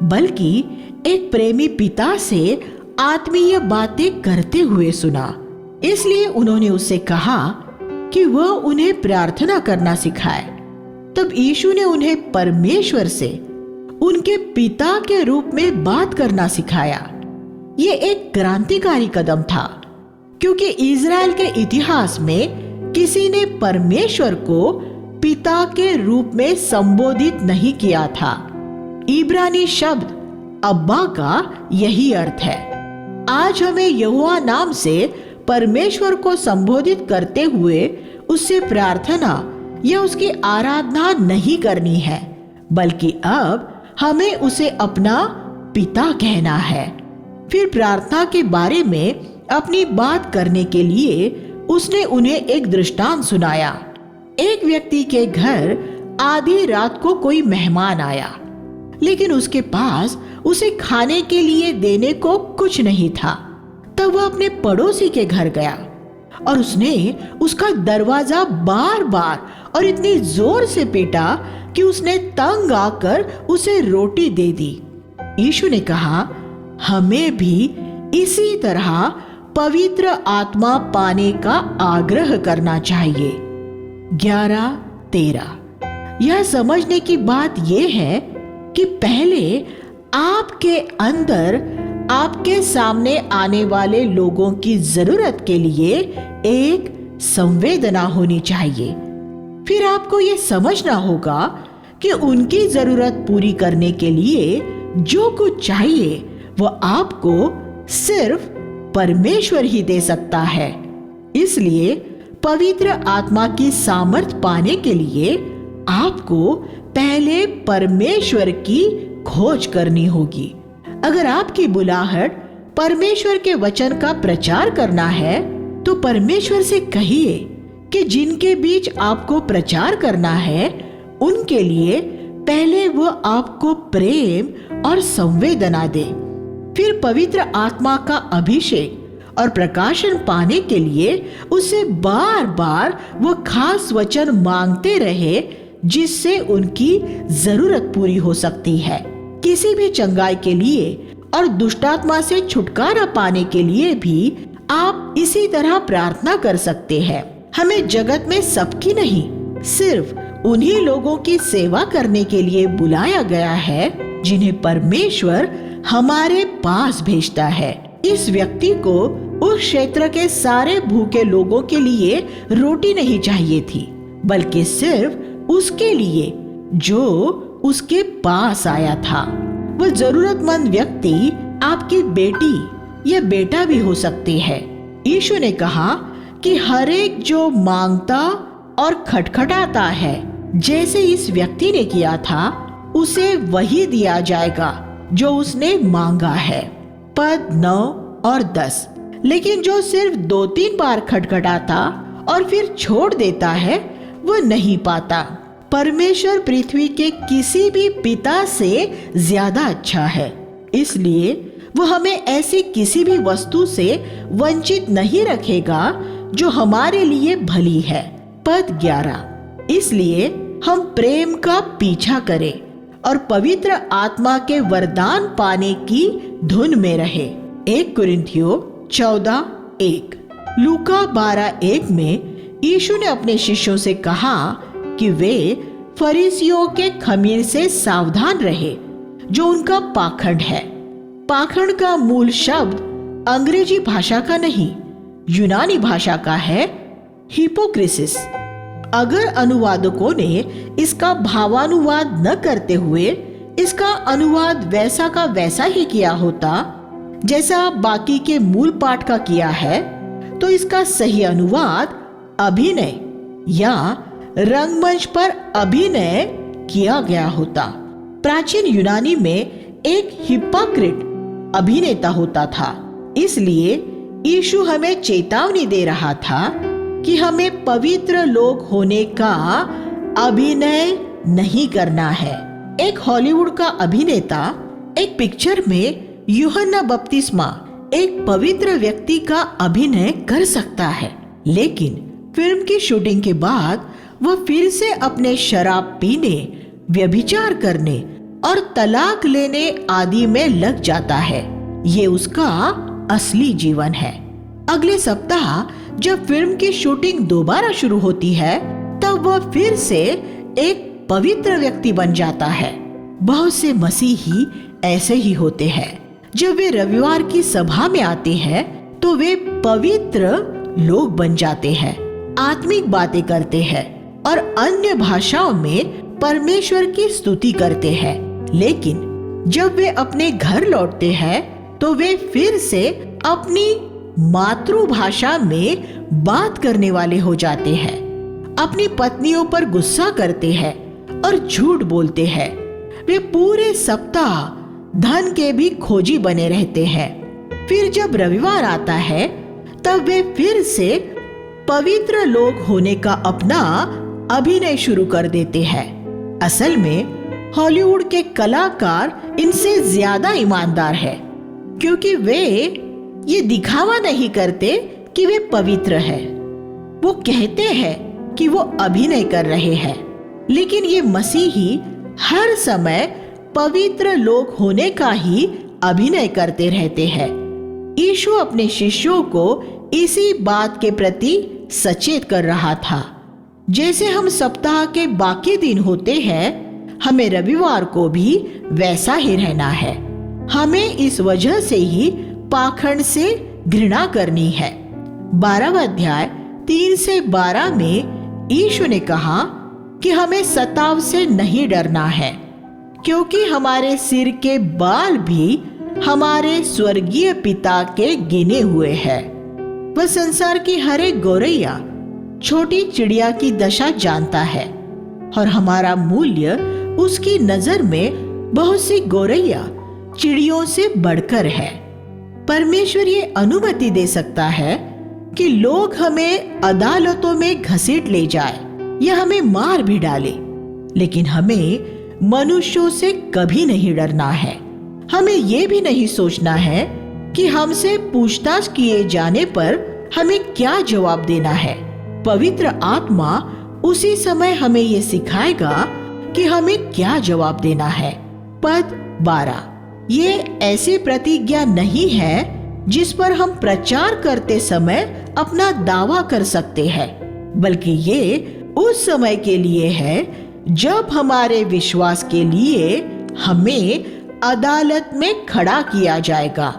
बल्कि एक प्रेमी पिता से आत्मीय बातें करते हुए सुना। इसलिए उन्होंने उससे कहा कि वह उन्हें प्रार्थना करना सिखाए। तब यीशु ने उन्हें परमेश्वर से उनके पिता के रूप में बात करना सिखाया। ये एक क्रांतिकारी कदम था, क्योंकि इज़राइल के इतिहास में किसी ने परमेश्वर को पिता के रूप में संबोधित नहीं किया था। इब्रानी शब्द अब्बा का यही अर्थ है। आज हमें यहोवा नाम से परमेश्वर को संबोधित करते हुए उससे प्रार्थना या उसकी आराधना नहीं करनी है, बल्कि अब हमें उसे अपना पिता कहना है। फिर प्रार्थना के बारे में अपनी बात करने के लिए उसने उन्हें एक दृष्टांत सुनाया। एक व्यक्ति के घर आधी रात को कोई मेहमान आया, लेकिन उसके पास उसे खाने के लिए देने को कुछ नहीं था। तब वह अपने पड़ोसी के घर गया और उसने उसका दरवाजा बार बार और इतनी जोर से पीटा कि उसने तंग आकर उसे रोटी दे दी। यीशु ने कहा, हमें भी इसी तरह पवित्र आत्मा पाने का आग्रह करना चाहिए। 11:13। यह समझने की बात यह है कि पहले आपके अंदर आपके सामने आने वाले लोगों की जरूरत के लिए एक संवेदना होनी चाहिए। फिर आपको यह समझना होगा कि उनकी जरूरत पूरी करने के लिए जो कुछ चाहिए वह आपको सिर्फ परमेश्वर ही दे सकता है। इसलिए पवित्र आत्मा की सामर्थ पाने के लिए आपको पहले परमेश्वर की खोज करनी होगी। अगर आपकी बुलाहट परमेश्वर के वचन का प्रचार करना है, तो परमेश्वर से कहिए कि जिनके बीच आपको प्रचार करना है, उनके लिए पहले वो आपको प्रेम और संवेदना दे। फिर पवित्र आत्मा का अभिषेक और प्रकाशन पाने के लिए उससे बार बार वो खास वचन मांगते रहे, जिससे उनकी जरूरत पूरी हो सकती है। किसी भी चंगाई के लिए और दुष्टात्मा से छुटकारा पाने के लिए भी आप इसी तरह प्रार्थना कर सकते हैं। हमें जगत में सबकी नहीं, सिर्फ उन्हीं लोगों की सेवा करने के लिए बुलाया गया है जिन्हें परमेश्वर हमारे पास भेजता है। इस व्यक्ति को उस क्षेत्र के सारे भूखे लोगों के लिए रोटी नहीं चाहिए थी, बल्कि सिर्फ उसके लिए जो उसके पास आया था। वह जरूरतमंद व्यक्ति आपकी बेटी या बेटा भी हो सकते हैं। यीशु ने कहा कि हर एक जो मांगता और खटखटाता है, जैसे इस व्यक्ति ने किया था, उसे वही दिया जाएगा जो उसने मांगा है। पद 9 और 10। लेकिन जो सिर्फ 2-3 बार खटखटाता और फिर छोड़ देता है, वह नहीं पाता। परमेश्वर पृथ्वी के किसी भी पिता से ज्यादा अच्छा है, इसलिए वो हमें ऐसी किसी भी वस्तु से वंचित नहीं रखेगा जो हमारे लिए भली है। पद 11। इसलिए हम प्रेम का पीछा करें और पवित्र आत्मा के वरदान पाने की धुन में रहे। 1 कुरिन्थियों 14:1। लूका 12:1 में यीशु ने अपने शिष्यों से कहा कि वे फरीसियों के खमीर से सावधान रहे, जो उनका पाखंड है। पाखंड का मूल शब्द अंग्रेजी भाषा का नहीं, यूनानी भाषा का है, हिपोक्रिसिस। अगर अनुवादकों ने इसका भावानुवाद न करते हुए इसका अनुवाद वैसा का वैसा ही किया होता जैसा बाकी के मूल पाठ का किया है, तो इसका सही अनुवाद अभिनय या रंगमंच पर अभिनय किया गया होता। प्राचीन यूनानी में एक हिप्पोक्रेट अभिनेता होता था, इसलिए यीशु हमें चेतावनी दे रहा था कि हमें पवित्र लोग होने का अभिनय नहीं करना है। एक हॉलीवुड का अभिनेता एक पिक्चर में यूहन्ना बपतिस्मा एक पवित्र व्यक्ति का अभिनय कर सकता है, लेकिन फिल्म की शूटिंग के बाद वह फिर से अपने शराब पीने, व्यभिचार करने और तलाक लेने आदि में लग जाता है। ये उसका असली जीवन है। अगले सप्ताह जब फिल्म की शूटिंग दोबारा शुरू होती है, तब वह फिर से एक पवित्र व्यक्ति बन जाता है। बहुत से मसीही ऐसे ही होते हैं। जब वे रविवार की सभा में आते हैं तो वे पवित्र लोग बन जाते हैं, आत्मिक बातें करते हैं और अन्य भाषाओं में परमेश्वर की स्तुति करते हैं। लेकिन जब वे अपने घर लौटते हैं तो वे फिर से अपनी मातृभाषा में बात करने वाले हो जाते हैं, अपनी पत्नियों पर गुस्सा करते हैं और झूठ बोलते हैं। वे पूरे सप्ताह धन के भी खोजी बने रहते हैं। फिर जब रविवार आता है तब वे फिर से पवित्र लोग होने का अपना अभिनय शुरू कर देते हैं। असल में हॉलीवुड के कलाकार इनसे ज्यादा ईमानदार है, क्योंकि वे ये दिखावा नहीं करते कि वे पवित्र हैं। वो कहते हैं कि वो अभिनय कर रहे हैं, लेकिन ये मसीही हर समय पवित्र लोग होने का ही अभिनय करते रहते हैं। यीशु अपने शिष्यों को इसी बात के प्रति सचेत कर रहा था। जैसे हम सप्ताह के बाकी दिन होते हैं, हमें रविवार को भी वैसा ही रहना है। हमें इस वजह से ही पाखंड से घृणा करनी है। 12वां अध्याय 3 से 12 में यीशु ने कहा कि हमें सताव से नहीं डरना है, क्योंकि हमारे सिर के बाल भी हमारे स्वर्गीय पिता के गिने हुए हैं। वह संसार की हर एक गौरैया, छोटी चिड़िया की दशा जानता है और हमारा मूल्य उसकी नजर में बहुत सी गौरैया चिड़ियों से बढ़कर है। परमेश्वर ये अनुमति दे सकता है कि लोग हमें अदालतों में घसीट ले जाए या हमें मार भी डाले, लेकिन हमें मनुष्यों से कभी नहीं डरना है। हमें ये भी नहीं सोचना है कि हमसे पूछताछ किए जाने पर हमें क्या जवाब देना है। पवित्र आत्मा उसी समय हमें ये सिखाएगा कि हमें क्या जवाब देना है। पद 12, ये ऐसी प्रतिज्ञा नहीं है जिस पर हम प्रचार करते समय अपना दावा कर सकते हैं, बल्कि ये उस समय के लिए है जब हमारे विश्वास के लिए हमें अदालत में खड़ा किया जाएगा।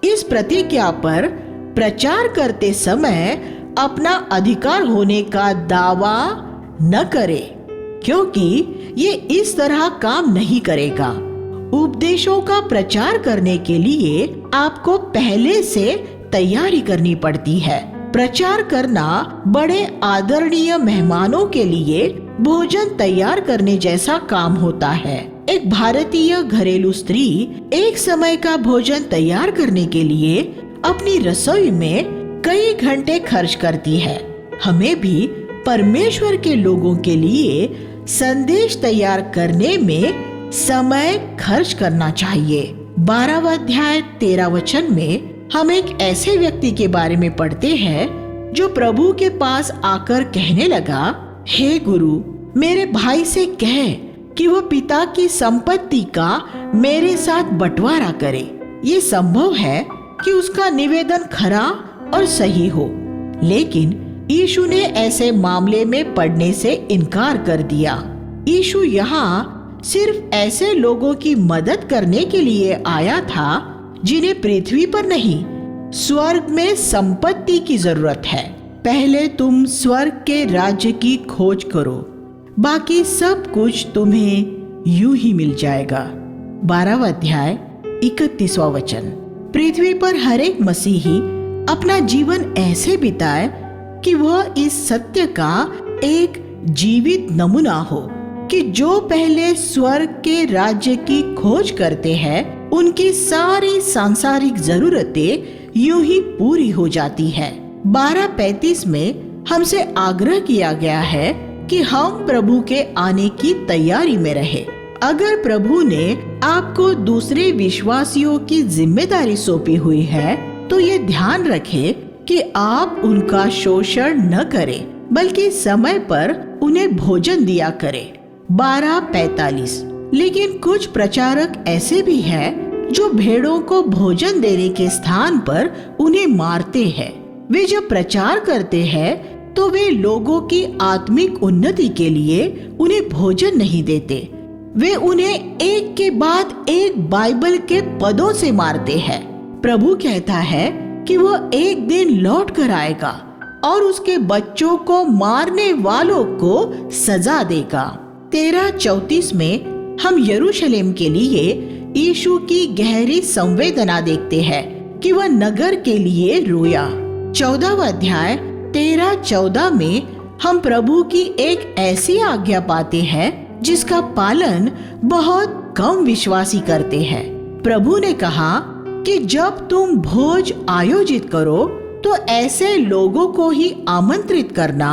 इस प्रतिज्ञा पर प्रचार करते समय अपना अधिकार होने का दावा न करें, क्योंकि ये इस तरह काम नहीं करेगा। उपदेशों का प्रचार करने के लिए आपको पहले से तैयारी करनी पड़ती है। प्रचार करना बड़े आदरणीय मेहमानों के लिए भोजन तैयार करने जैसा काम होता है। एक भारतीय घरेलू स्त्री एक समय का भोजन तैयार करने के लिए अपनी रसोई में कई घंटे खर्च करती है। हमें भी परमेश्वर के लोगों के लिए संदेश तैयार करने में समय खर्च करना चाहिए। 12वां अध्याय 13 वचन में हम एक ऐसे व्यक्ति के बारे में पढ़ते हैं जो प्रभु के पास आकर कहने लगा, हे गुरु, मेरे भाई से कह कि वो पिता की संपत्ति का मेरे साथ बंटवारा करे। ये संभव है कि उसका निवेदन खरा और सही हो, लेकिन यीशु ने ऐसे मामले में पढ़ने से इनकार कर दिया। यीशु यहाँ सिर्फ ऐसे लोगों की मदद करने के लिए आया था जिन्हें पृथ्वी पर नहीं, स्वर्ग में संपत्ति की जरूरत है। पहले तुम स्वर्ग के राज्य की खोज करो, बाकी सब कुछ तुम्हें यूं ही मिल जाएगा। 12वां अध्याय 31वां वचन। पृथ्वी पर हर एक मसीही अपना जीवन ऐसे बिताए कि वह इस सत्य का एक जीवित नमूना हो। कि जो पहले स्वर्ग के राज्य की खोज करते हैं, उनकी सारी सांसारिक जरूरतें यूं ही पूरी हो जाती है। 12:35 में हमसे आग्रह किया गया है कि हम प्रभु के आने की तैयारी में रहे। अगर प्रभु ने आपको दूसरे विश्वासियों की जिम्मेदारी सौंपी हुई है, तो ये ध्यान रखें कि आप उनका शोषण न करें, बल्कि समय पर उन्हें भोजन दिया करें। 12:45। लेकिन कुछ प्रचारक ऐसे भी हैं जो भेड़ों को भोजन देने के स्थान पर उन्हें मारते हैं। वे जब प्रचार करते हैं तो वे लोगों की आत्मिक उन्नति के लिए उन्हें भोजन नहीं देते। वे उन्हें एक के बाद एक बाइबल के पदों से मारते हैं। प्रभु कहता है कि वह एक दिन लौट कर आएगा और उसके बच्चों को मारने वालों को सजा देगा। 13:34 में हम यरूशलेम के लिए यीशु की गहरी संवेदना देखते हैं कि वह नगर के लिए रोया। 14वां अध्याय 13-14 में हम प्रभु की एक ऐसी आज्ञा पाते हैं जिसका पालन बहुत कम विश्वासी करते हैं। प्रभु ने कहा कि जब तुम भोज आयोजित करो तो ऐसे लोगों को ही आमंत्रित करना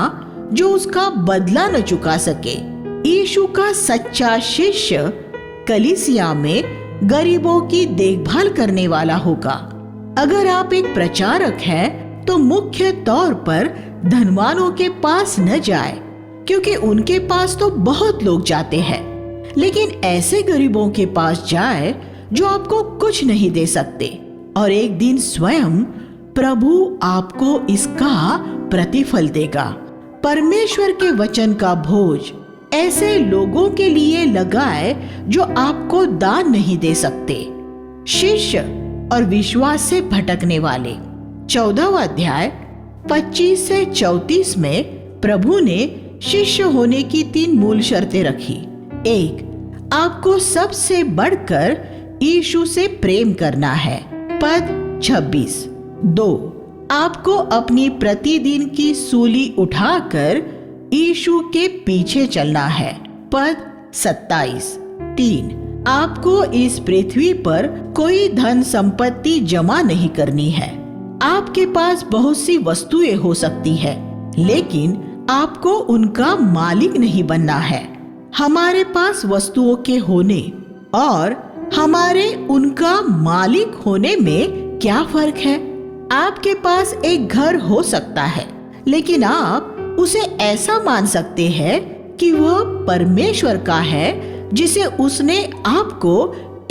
जो उसका बदला न चुका सके। यीशु का सच्चा शिष्य कलीसिया में गरीबों की देखभाल करने वाला होगा। अगर आप एक प्रचारक हैं तो मुख्य तौर पर धनवानों के पास न जाए, क्योंकि उनके पास तो बहुत लोग जाते हैं। लेकिन ऐसे गरीबों के पास जाए जो आपको कुछ नहीं दे सकते, और एक दिन स्वयं प्रभु आपको इसका प्रतिफल देगा। परमेश्वर के वचन का भोज ऐसे लोगों के लिए लगाए जो आपको दान नहीं दे सकते। शिष्य और विश्वास से भटकने वाले। 14वां अध्याय 25 से 34 में प्रभु ने शिष्य होने की 3 मूल शर्तें रखी। 1. आपको सबसे बढ़कर यीशु से प्रेम करना है। पद 26। 2. आपको अपनी प्रतिदिन की सूली उठाकर यीशु के पीछे चलना है। पद 27। 3. आपको इस पृथ्वी पर कोई धन संपत्ति जमा नहीं करनी है। आपके पास बहुत सी वस्तुएं हो सकती है, लेकिन आपको उनका मालिक नहीं बनना है। हमारे पास वस्तुओं के होने और हमारे उनका मालिक होने में क्या फर्क है? आपके पास एक घर हो सकता है, लेकिन आप उसे ऐसा मान सकते हैं कि वह परमेश्वर का है, जिसे उसने आपको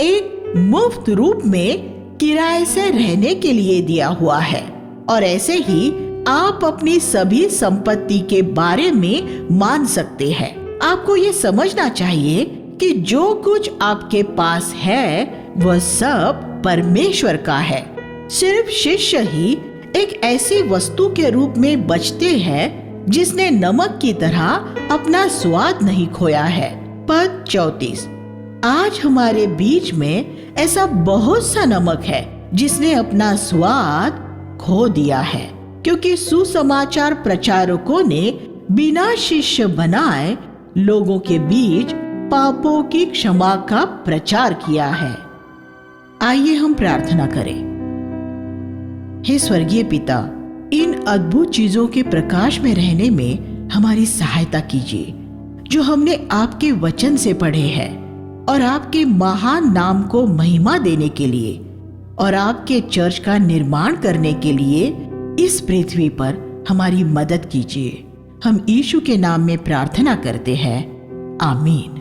एक मुफ्त रूप में किराए से रहने के लिए दिया हुआ है। और ऐसे ही आप अपनी सभी संपत्ति के बारे में मान सकते हैं। आपको ये समझना चाहिए कि जो कुछ आपके पास है वह सब परमेश्वर का है। सिर्फ शिष्य ही एक ऐसी वस्तु के रूप में बचते हैं जिसने नमक की तरह अपना स्वाद नहीं खोया है। पद 34। आज हमारे बीच में ऐसा बहुत सा नमक है जिसने अपना स्वाद खो दिया है, क्योंकि सुसमाचार प्रचारकों ने बिना शिष्य बनाए लोगों के बीच पापों की क्षमा का प्रचार किया है। आइए हम प्रार्थना करें। हे स्वर्गीय पिता, इन अद्भुत चीजों के प्रकाश में रहने में हमारी सहायता कीजिए जो हमने आपके वचन से पढ़े हैं, और आपके महान नाम को महिमा देने के लिए और आपके चर्च का निर्माण करने के लिए इस पृथ्वी पर हमारी मदद कीजिए। हम यीशु के नाम में प्रार्थना करते हैं, आमीन।